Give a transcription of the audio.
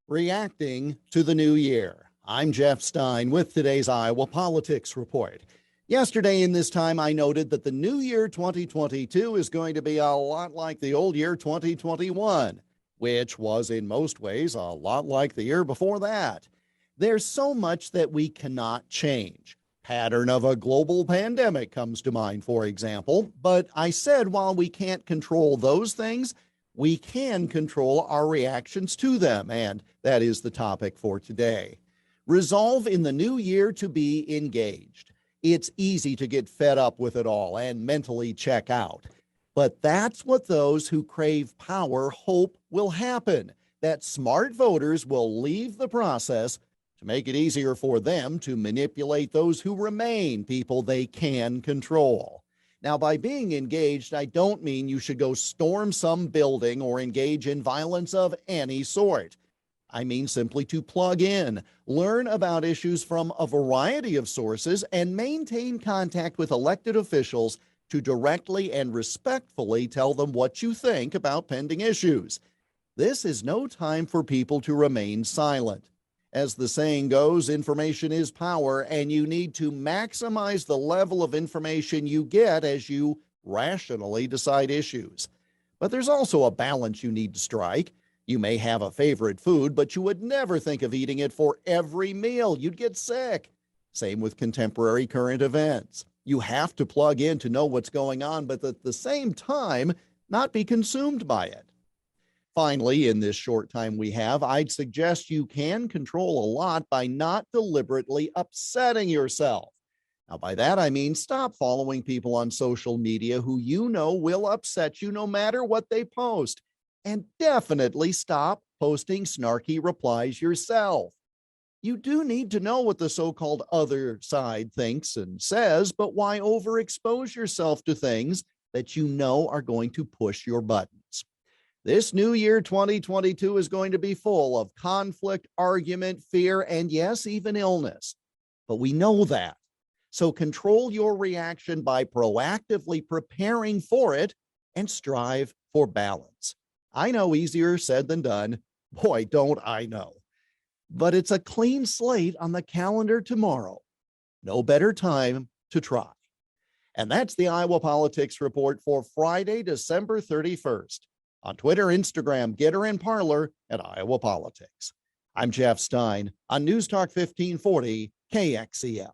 Reacting to the new year. I'm Jeff Stein with today's Iowa Politics Report. Yesterday in this time, I noted that the new year 2022 is going to be a lot like the old year 2021, which was in most ways a lot like the year before that. There's so much that we cannot change. Pattern of a global pandemic comes to mind, for example, but I said while we can't control those things, we can control our reactions to them, and that is the topic for today. Resolve in the new year to be engaged. It's easy to get fed up with it all and mentally check out. But that's what those who crave power hope will happen, that smart voters will leave the process to make it easier for them to manipulate those who remain people they can control. Now, by being engaged, I don't mean you should go storm some building or engage in violence of any sort. I mean simply to plug in, learn about issues from a variety of sources, and maintain contact with elected officials to directly and respectfully tell them what you think about pending issues. This is no time for people to remain silent. As the saying goes, information is power, and you need to maximize the level of information you get as you rationally decide issues. But there's also a balance you need to strike. You may have a favorite food, but you would never think of eating it for every meal. You'd get sick. Same with contemporary current events. You have to plug in to know what's going on, but at the same time, not be consumed by it. Finally, in this short time we have, I'd suggest you can control a lot by not deliberately upsetting yourself. Now, by that, I mean stop following people on social media who you know will upset you no matter what they post. And definitely stop posting snarky replies yourself. You do need to know what the so-called other side thinks and says, but why overexpose yourself to things that you know are going to push your buttons? This new year 2022 is going to be full of conflict, argument, fear, and yes, even illness. But we know that. So control your reaction by proactively preparing for it and strive for balance. I know easier said than done. Boy, don't I know. But it's a clean slate on the calendar tomorrow. No better time to try. And that's the Iowa Politics Report for Friday, December 31st. On Twitter, Instagram, Getter, and Parler at Iowa Politics. I'm Jeff Stein on News Talk 1540 KXEL.